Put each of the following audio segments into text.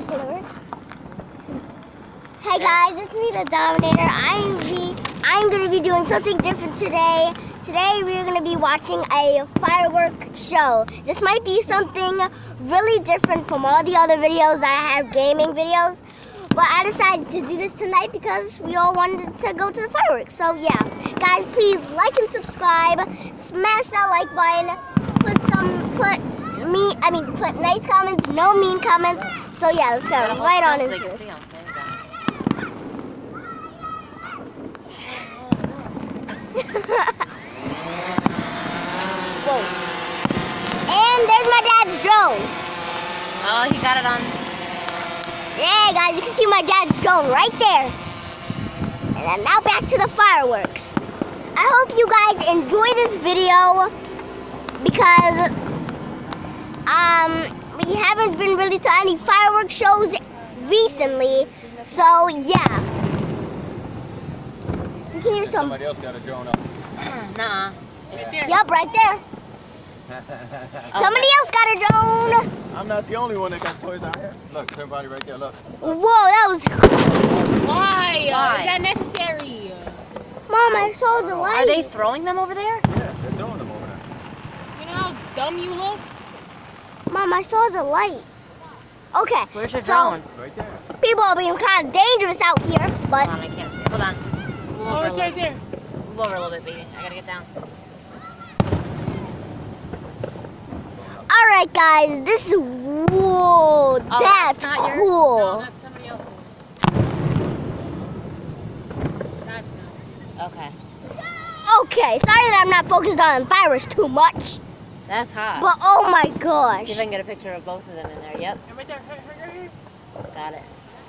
say the words? Hey guys, it's me, the Dominator. I'm going to be doing something different today. Today we're going to be watching a firework show. This might be something really different from all the other videos that I have, gaming videos. But I decided to do this tonight because we all wanted to go to the fireworks. So yeah, guys, please like and subscribe. Smash that like button. Put nice comments, no mean comments. So yeah, let's go right on into this. Whoa. And there's my dad's drone. Oh, he got it on. Yeah, guys, you can see my dad's drone right there. And then now back to the fireworks. I hope you guys enjoy this video because we haven't been really to any fireworks shows recently. So yeah. You can hear some. Somebody else got a drone up. Nuh-uh. Right there. Yup, right there. Somebody else got a drone. I'm not the only one that got toys out here. Look, everybody right there, look. Whoa, that was cool. Why? Is that necessary? Mom, I saw the light. Are they throwing them over there? Yeah, they're throwing them over there. You know how dumb you look? Mom, I saw the light. Okay. Where's your drone? Right there. People are being kind of dangerous out here, but... Hold on, I can't see it. Hold on. Oh, it's right there. Move over a little bit, baby. I gotta get down. Alright, guys. This is... Whoa, that's not yours? cool. No, that's somebody else's. That's nice. Okay. Okay, sorry that I'm not focused on fireworks too much. That's hot. But oh my gosh. See if I can get a picture of both of them in there. Yep. And right there, right here. Got it.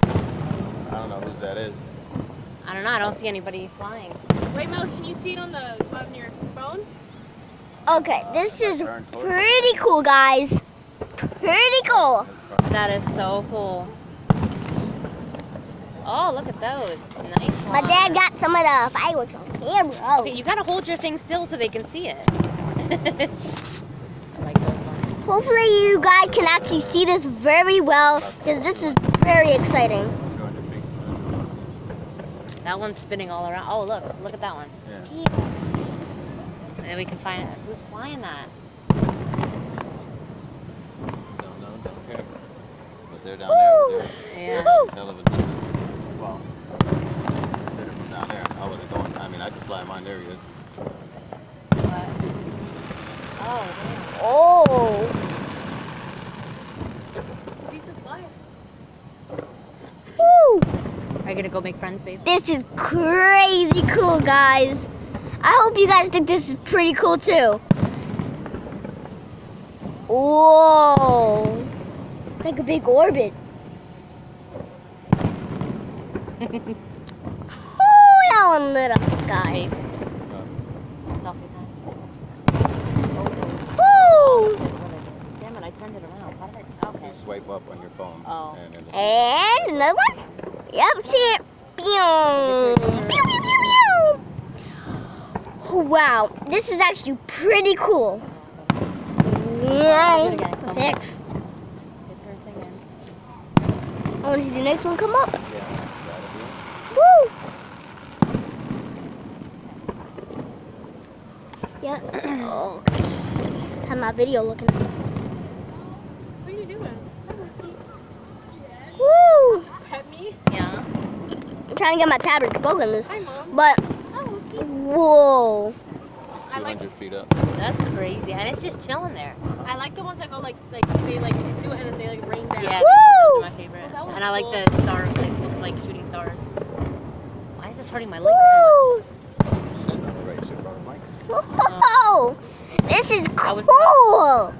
I don't know whose that is. I don't know. I don't see anybody flying. Wait, Mel, can you see it on your phone? Okay, this is pretty cool, guys. Pretty cool. That is so cool. Oh, look at those. Nice one. My dad got some of the fireworks on camera. Okay, you gotta hold your thing still so they can see it. I like those ones. Hopefully you guys can actually see this very well because this is very exciting. 200 feet. That one's spinning all around. Oh, look at that one. Yeah. And then we can find who's flying that. Don't care. But they're down there. Yeah. They're a hell of a distance. Well, they're from down there. I wasn't going. I mean, I could fly mine. There he is. What? Oh, damn. Oh. It's a decent flyer. Woo. Are you gonna go make friends, babe? This is crazy cool, guys. I hope you guys think this is pretty cool too. Whoa. It's like a big orbit. Oh, that one lit up the sky. Babe. Selfie time. Woo. Damn it, I turned it around. How did I? Okay. You swipe up on your phone. Oh. And then And another one. Yep, see it. Pew. Pew, pew, pew, pew. Wow, this is actually pretty cool. Do it again. Thanks. Get your thing in. I want to see the next one come up. yeah, that'll be it. Woo! Yeah. Oh. Have my video looking. What are you doing? Woo! Pet me? Yeah. I'm trying to get my tablet to focus on this. Hi, Mom. But, whoa. It's 200 feet up. That's crazy, and it's just chilling there. I like the ones that go like they like do it and then they like rain down. Yeah, Woo! those are my favorite. Oh, that one's And I like cool. the stars. They look like shooting stars. Why is this hurting my legs so Woo! You're sitting on the right ship on the mic. Whoa! This is was- cool!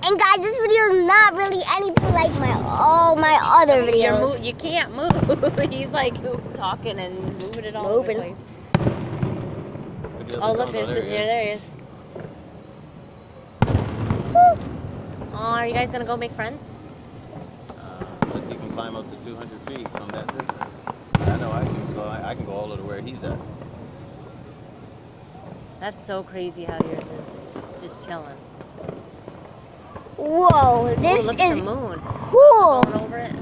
And guys, this video is not really anything like all my other much? videos. You can't move. He's like talking and moving it all over the Moving. place. Put the Oh, other look, drone- there he is. Woo! Oh, are you guys gonna go make friends? Unless he can climb up to 200 feet from that distance. I know I can go. I can go all over to where he's at. That's so crazy how yours is. Just chilling. Whoa, this Ooh, look at is the moon. cool. Going over it.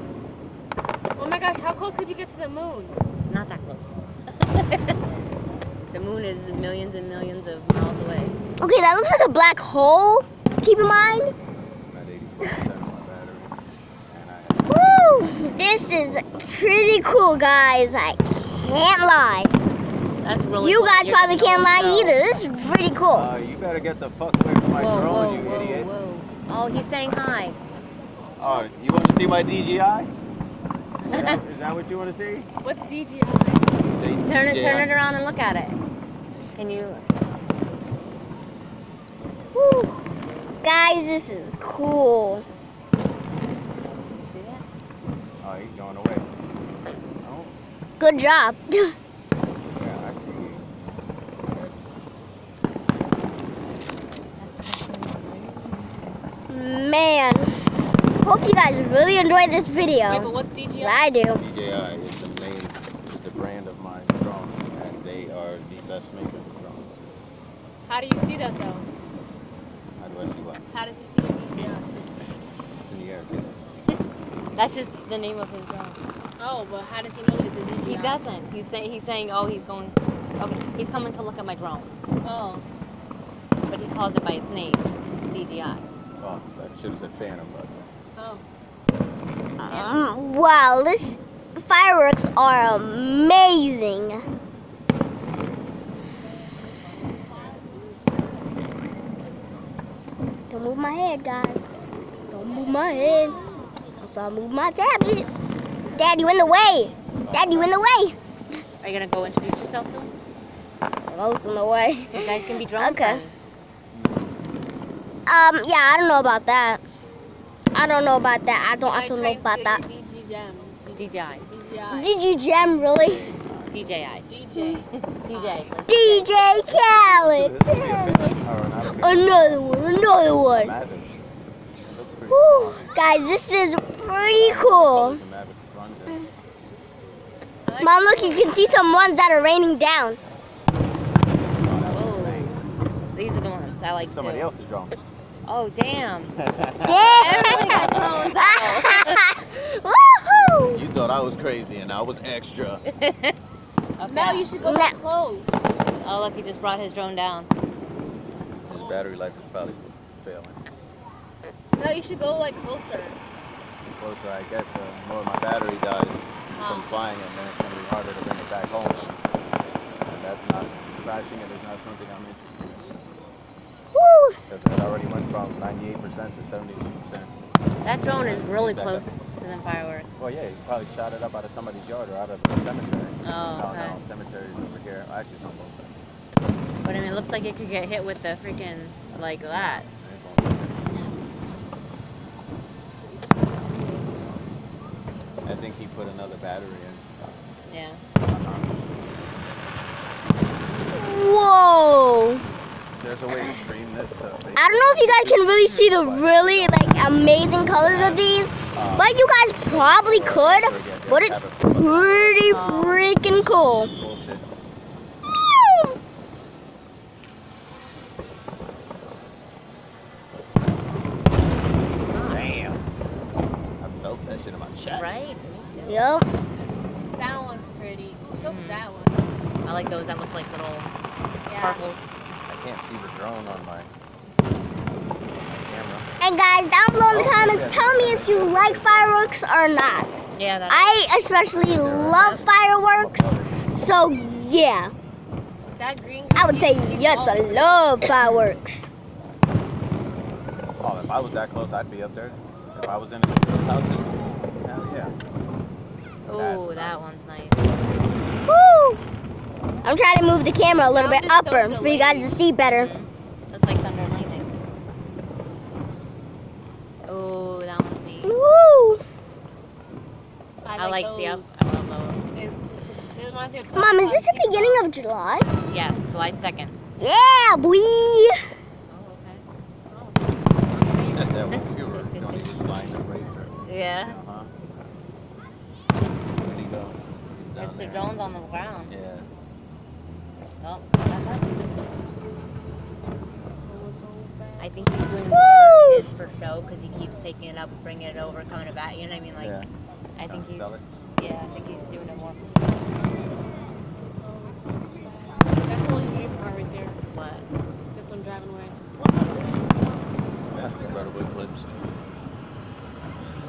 close could you get to the moon? Not that close. The moon is millions and millions of miles away. Okay, that looks like a black hole. Keep in mind. I'm at 84% on my battery. And I Woo! This is pretty cool, guys. I can't lie. That's really You cool. guys You're probably gonna can't lie know. either. This is pretty cool. You better get the fuck away from my drone, you idiot. Whoa. Oh, he's saying hi. Oh, you want to see my DJI? Is that what you want to see? What's DJI? Turn it around and look at it. Can you? Woo. Guys, this is cool. See that? Oh, he's going away. Oh, Good job. yeah, I see you. Man, hope you guys really enjoyed this video. Wait, but what's DJI? I do. DJI is the brand of my drone, and they are the best maker of drones. How do you see that though? How do I see what? How does he see a DJI? It's in the air, kid. That's just the name of his drone. Oh, but how does he know that it's a DJI? He doesn't. He's saying, oh, he's going. Okay, he's coming to look at my drone, Oh. but he calls it by its name, DJI. Oh, I should have said Phantom, but Oh. Wow, this fireworks are amazing. Don't move my head, guys. Don't move my head. So I move my tablet. Dad, you in the way. Dad, you in the way. Are you gonna go introduce yourself to him? Boat's in the way. You guys can be drone Okay. friends. Yeah, I don't know about that. I don't know about that. I don't know about that. DJI. Did you gem really? DJI. DJ. DJ. DJ Khaled. Should it be a Phantom or not a Phantom? Another one. Mavic. It looks pretty Whew. cool. Guys, this is pretty cool. The Mavic runs it. Mom, look, you can see some ones that are raining down. Whoa. These are the ones I like Somebody too. else's drone. Oh, damn. Damn! Woohoo! You thought I was crazy and I was extra. Okay. Mel, you should go Nah. that close. Oh, look, he just brought his drone down. His battery life is probably failing. Mel, you should go like closer. The closer I get, the more my battery dies from flying it, and then it's going to be harder to bring it back home. And that's not crashing, it is not something I'm interested in. Woo! Because it already went from 98% to 72%. That drone is really close to them fireworks. Well, yeah, you probably shot it up out of somebody's yard or out of the cemetery. Oh, No, okay. no, cemetery's over here. Actually, it's on both sides. But then it looks like it could get hit with the freaking, like that. I think he put another battery in. Yeah. Whoa! There's a way to stream this to Facebook. I don't know if you guys can really see the really amazing colors of these, but you guys probably could. But it's pretty freaking cool. Bullshit. Meow. Damn. I felt that shit in my chest. Right? Yup. That one's pretty. So is that one. I like those that look like little Yeah. sparkles. I can't see the drone on my camera. And guys, down below in the comments, tell me if you like fireworks or not. Yeah, that I especially love fireworks, so yeah, That green. I would say yes, I love fireworks. Oh, if I was that close, I'd be up there. If I was in those houses, hell yeah. Oh, That's that nice. one's nice. Woo! I'm trying to move the camera a little bit Sound is so upper for you guys to see better. That's like thunder and lightning. Oh, that one's neat. Woo! I like the up. those. I love those. It's just, it reminds me of Mom, is this the beginning of July? Yes, July 2nd. Yeah, boy! Oh, Said that when we were doing his blind eraser. okay. Yeah. Uh-huh. Where'd he go? He's down It's the there. drones on the ground. Yeah. Oh, back up. I think he's doing Woo! his for show because he keeps taking it up, bringing it over, coming it back. You know what I mean? Like, Yeah. I think Trying to he's. sell it. Yeah, I think he's doing it more. That's Ollie's dream car right there. What? This one driving away. Yeah, incredible eclipse.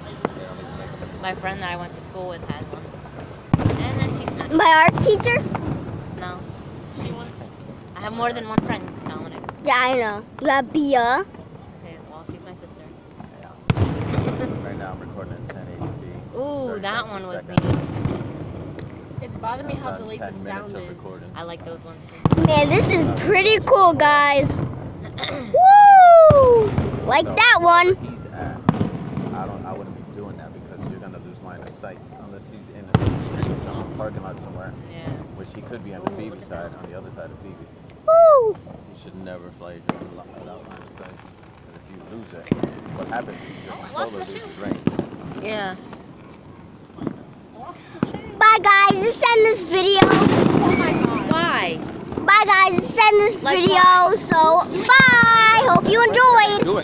They don't even make them. My friend that I went to school with has one. And then she's not. My art teacher? No. I have more than one friend, Dominic. Yeah, I know. You have Bia. Okay, well, she's my sister. Right now I'm recording at 1080p. Ooh, 30 that frames one per was second. neat. It's bothering me how About delayed the 10 minutes sound of is. recording. I like those ones too. Man, this is pretty cool, guys. Woo! Like So, that one. wherever he's at, I wouldn't be doing that because you're gonna lose line of sight unless he's in the street, so I'm parking lot somewhere, Yeah. which he could be on the Phoebe side, on the other side of Phoebe. Woo! You should never fly your drone without line of sight. Because if you lose it, what happens is your controller loses range. Yeah. Bye, guys. Let's end this video. Oh my god. Why? Bye, guys. Let's end this Like video. So, bye. Hope you enjoyed. Do it.